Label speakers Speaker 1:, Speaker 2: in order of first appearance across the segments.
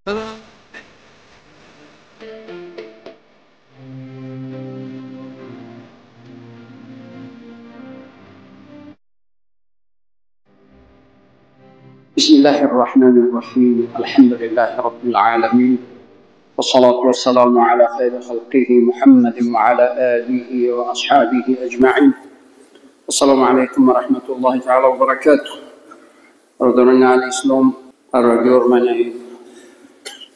Speaker 1: بسم الله الرحمن الرحيم. الحمد لله رب العالمين، والصلاة والسلام على خير خلقه محمد وعلى آله وأصحابه أجمعين. السلام عليكم ورحمة الله تعالى وبركاته. رضونا الإسلام الرجور من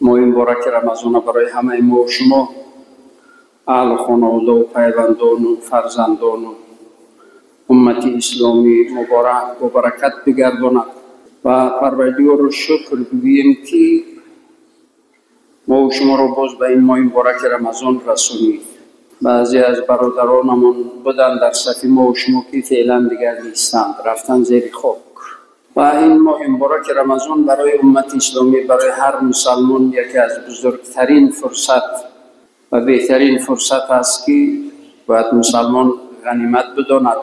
Speaker 1: مهم برکت رمضان برای همه ما و شما، اهل خانواده و پیوندان و فرزندان و امت اسلامی مبارک و برکت بگرداند و پروردگار رو شکر بگوییم که ما و شما رو باز به این ماه مبارک رمضان رسونید. بعضی از برادرانمون بودن در صف ما و شما که فعلا دیگر نیستند، رفتن زیر خاک. و این ماه مبارک رمضان برای امت اسلامی، برای هر مسلمان یکی از بزرگترین فرصت و بهترین فرصت است که باید مسلمان غنیمت بداند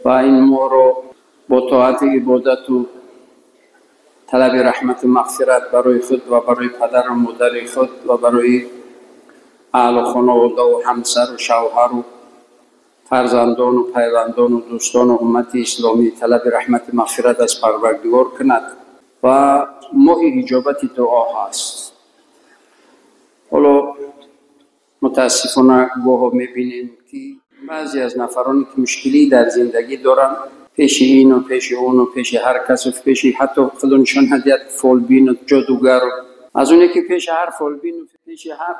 Speaker 1: و این ماه رو با طاعت عبادت و طلب رحمت و مغفرت برای خود و برای پدر و مادر خود و برای اهل و خانواده و همسر و شوهر و فرزندان و پیوندان و دوستان و امت اسلامی طلب رحمت و مغفرت از پروردگار کند و ماه اجابت دعا هست. حالا متاسفانه گاه میبینیم که بعضی از نفرانی که مشکلی در زندگی دارن، پیش این و پیش اون و پیش هر کس و پیش حتی خودشون هدیت فالبین و جادوگر، از اونی که پیش هر فالبین و پیش هر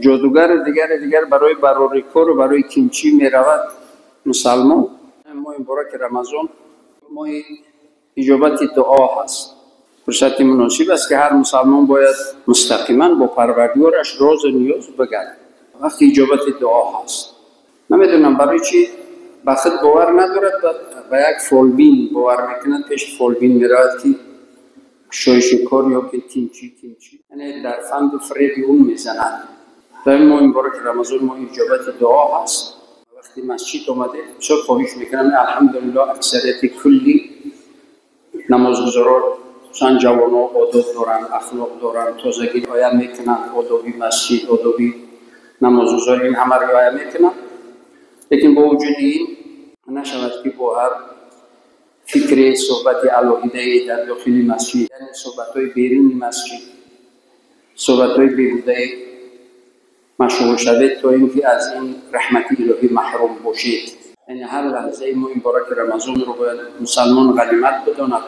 Speaker 1: جادوگر دیگر برای براریکار و برای کیمچی می رود مسلمان. ماه مبارک رمضان ماه اجابت دعا هست. فرصت مناسب است که هر مسلمان باید مستقیما با پروردگارش راز و نیاز بگرد وقتی اجابت دعا هست. نمیدونم برای چی به خود باور ندارد و یک فالبین باور میکند، پیش فالبین میرود که شایشکار یا که تینچی یعنی در فند و فریب اون میزند. در این ماه مبارک رمضان ما اجابت دعا هست. وقتی مسجد آمده بسیار خواهش میکنم الحمدلله اکثریت کلی نمازگزاران سن جوان ها آداب دارن، اخلاق دارن، تازگی رعایت میکنن، آدابی مسجد، آدابی نمازگزار، این همه رعایت میکنن. لیکن با وجود این نشود که با هر فکر صحبت علاهیده در داخل مسجد، یعنی صحبت‌های بیرون مسجد، صحبت‌های بیهوده مشغول شوید تا اینکه از این رحمت الهی محروم باشید. یعنی هر لحظه ما مبارک رمضان رو باید مسلمان غنیمت بداند.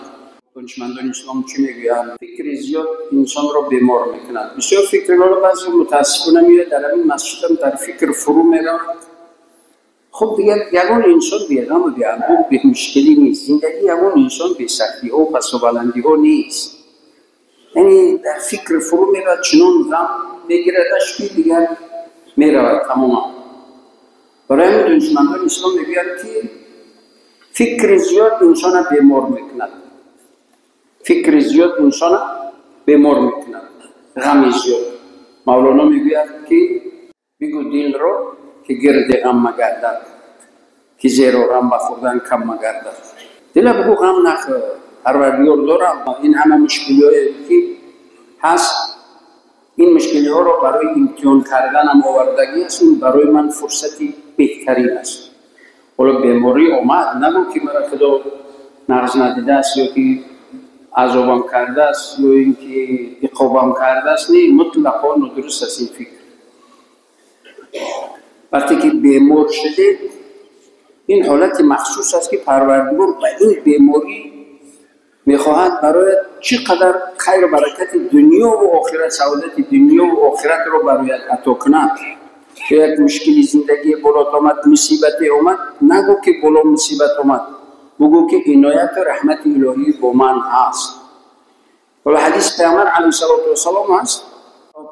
Speaker 1: دانشمندان اسلام چی میگویند؟ فکر زیاد انسان رو بیمار میکند. بسیار فکرها رو بعضی متاسفانه میاد در این مسجد هم در فکر فرو میرود. خب دیگر یگان انسان بیغم و بی‌اندوه به مشکلی نیست. زندگی یگان انسان به سختی ها و پس و بلندی ها نیست. یعنی در فکر فرو میرود، چنان غم میگیردش که دیگر میرود تماما. برای همین دانشمندان اسلام میگویند که فکر زیاد انسان بیمار میکند. فکر زیاد انسان بیمار میکند. غم زیاد. مولانا میگوید که بگو دل رو که گرد غم مگردد، که زیر و غم بخوردن کم مگردد. دل بگو غم نخور، پروردگار دارم. این همه مشکلی هایی که هست، این مشکلی ها رو برای امتحان کردن هم آوردگی است. این برای من فرصتی بهترین است. حالا بیماری آمد، نگو که مرا خدا نغز ندیده است یا که عذابم کرده است یا اینکه عقابم کرده است. نه، مطلقا ندرست است این فکر. وقتی که بیمار شده، این حالت مخصوص است که پروردگار به این بیماری میخواهد برای چقدر خیر و برکت دنیا و آخرت، سعادت دنیا و آخرت رو برایت عطا کند. که یک مشکلی زندگی بلات آمد، مصیبتی آمد، نگو که بلا مصیبت آمد، بگو که عنایت و رحمت الهی با من هست. ولی حدیث پیامبر علیه السلام هست،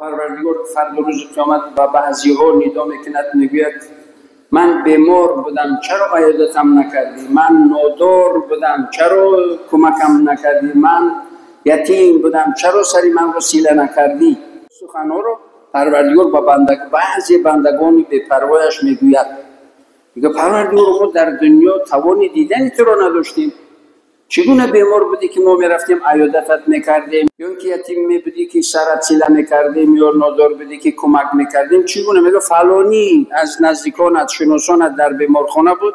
Speaker 1: پروردگار فردا روز قیامت و بعضی‌ها ندا میکند، میگوید من بیمار بودم چرا عیادتم نکردی؟ من نادار بودم چرا کمکم نکردی؟ من یتیم بودم چرا سری من رو سیله نکردی؟ سخنها رو پروردگار با بعضی بندگان بی‌پروایش میگوید. میگه پروردگار ما در دنیا توان دیدن تو رو نداشتیم، چگونه بیمار بودی که ما میرفتیم عیادتت میکردیم، یا که یتیم می بودی که سرت سیله میکردیم، یا نادار بودی که کمک میکردیم؟ چگونه میگه فلانی از نزدیکانت شناسانت در بیمارخانه بود،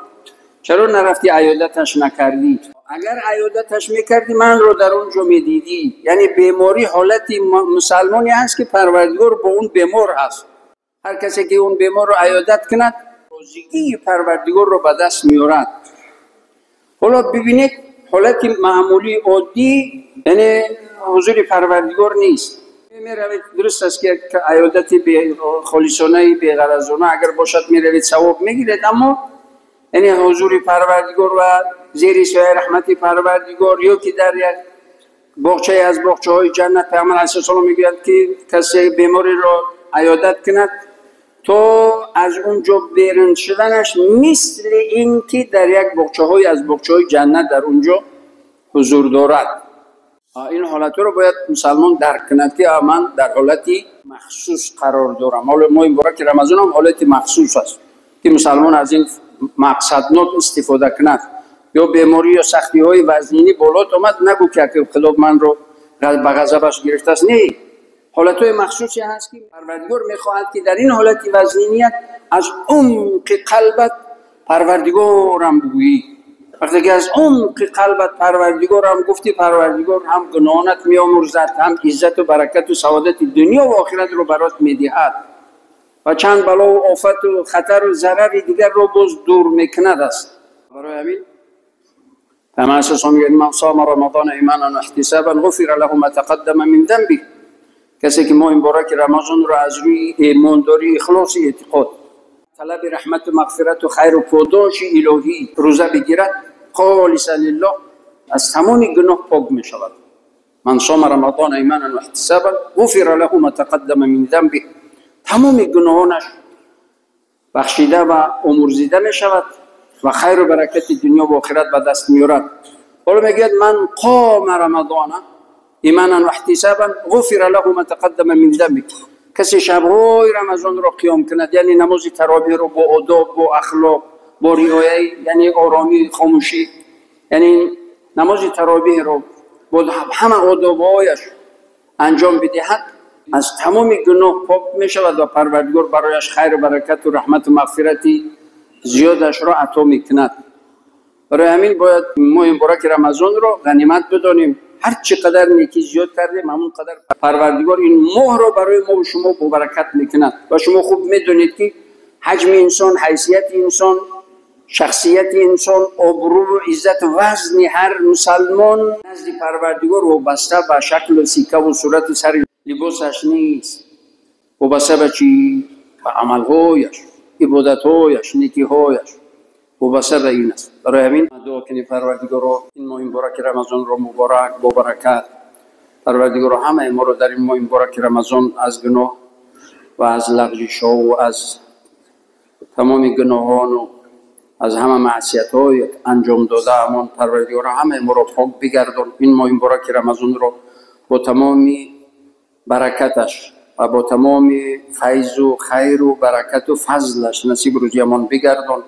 Speaker 1: چرا نرفتی عیادتش نکردی؟ اگر عیادتش میکردی من رو در اونجا میدیدی. یعنی بیماری حالتی مسلمانی هست که پروردگار با اون بیمار هست. هر کسی که اون بیمار رو عیادت کند روزگی پروردگار رو به دست میارد. حالا ببینید حالت معمولی عادی یعنی حضور پروردگار نیست. میروید، درست است که عیادت به خالصانه به غرضانه اگر باشد میروید ثواب میگیرید، اما یعنی حضور پروردگار و زیر سایه رحمت پروردگار، یا که در یک باغچه از باغچه های جنت پیامبر علیه السلام میگوید که کسی بیماری را عیادت کند تو از اونجا بیرون شدنش مثل این که در یک باغچه های از باغچه های جنت در اونجا حضور دارد. این حالت رو باید مسلمان درک کند که من در حالتی مخصوص قرار دارم. حالا ما این مبارک رمضان هم حالت مخصوص است که مسلمان از این مقصدناک استفاده کند. یا بیماری یا سختی های وزنینی بالات آمد، نگو که خدا من رو به غضبش گرفته است. نه، حالت های مخصوصی هست که پروردگار میخواهد که در این حالت وزنینیت از عمق قلبت پروردگارم بگویی. وقتی که از عمق قلبت پروردگارم گفتی، پروردگار هم گناهانت میامرزد، هم عزت و برکت و سعادت دنیا و آخرت رو برات میدهد و چند بلا و آفت و خطر و ضرر دیگر رو باز دور میکند است. برای همین پیامبر اساسا میگه من صام رمضان ایمانا و احتسابا غفر له ما تقدم من ذنبه. کسی که ما این مبارک رمضان رو از روی ایمانداری، اخلاص، اعتقاد، طلب رحمت و مغفرت و خیر و پاداش الهی روزه بگیرد خالصا لله، از تمام گناه پاک می شود. من صام رمضان ایمانا و احتسابا غفر له ما تقدم من ذنبه. تمام گناهانش بخشیده و امرزیده می شود و خیر و برکت دنیا و آخرت به دست میارد. حالا میگه من قام رمضان ایمانا و احتسابا غفر له ما تقدم من ذنبه. کسی شب‌های رمضان رو قیام کند، یعنی نماز تراویح رو با آداب، با اخلاق، با رعایت، یعنی آرامی، خاموشی، یعنی نماز تراویح رو با همه آداب‌هایش انجام بدهد، از تمام گناه پاک می شود و پروردگار برایش خیر و برکت و رحمت و مغفرتی زیادش را عطا میکند. برای همین باید ما این مبارک رمضان رو غنیمت بدانیم. هر چقدر نیکی زیاد کردیم همون قدر پروردگار این ماه رو برای ما و شما با برکت میکند. و شما خوب میدونید که حجم انسان، حیثیت انسان، شخصیت انسان، آبرو و عزت و وزن هر مسلمان نزد پروردگار وابسته به شکل و سیکه و صورت و سر لباسش نیست، وابسته به چی؟ به عملهایش، عبادتهایش، نیکیهایش، وابسته به این است. برای همین دعا کنیم پروردگار رو این ماه مبارک رمضان رو مبارک با برکت، پروردگار همه ما رو در این ماه مبارک رمضان از گناه و از لغزش و از تمام گناهان و از همه معصیت‌های انجام داده امان پروردگار همه ما رو پاک بگردان. این ماه مبارک رمضان رو با تمام برکتش و با تمام فیض و خیر و برکت و فضلش نصیب روزی امان بگردان.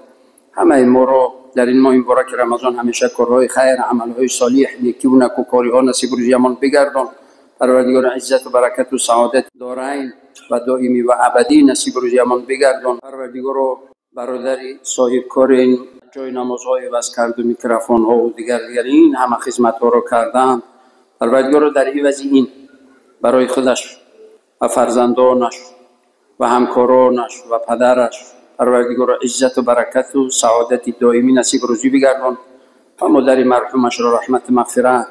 Speaker 1: همه ما رو در این ماه مبارک رمضان همیشه کارهای خیر، عملهای صالح، نیکی و نکوکاری‌ها نصیب روزی امان بگردان. پروردگار عزت و برکت و سعادت دارین و دائمی و ابدی نصیب روزی امان بگردان. پروردگار رو برادری صاحب کار این جای نمازهای وز کرد و میکروفون ها و دیگر این همه خدمت ها رو کردن، پروردگار رو در عوض این برای خودش و فرزندانش و همکارانش و پدرش پروردگار عزت و برکت و سعادت دائمی نصیب روزی بگردان و مادر مرحومش را رحمت مغفرت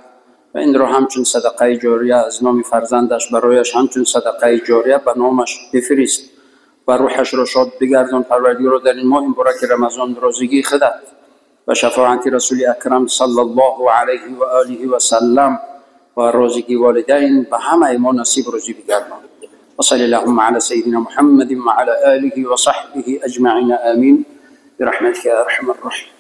Speaker 1: و این را همچون صدقه جاریه از نام فرزندش برایش همچون صدقه جاریه به نامش بفرست و روحش را شاد بگردان. پروردگار در این ماه مبارک رمضان روزگی خودت و شفاعت رسول اکرم صلی الله علیه و آله و سلم و روزگی والدین به همه ما نصیب روزی بگردان. و صلی اللهم علی سیدنا محمد و علی آله و صحبه اجمعین. آمین برحمتك یا ارحم الراحمین.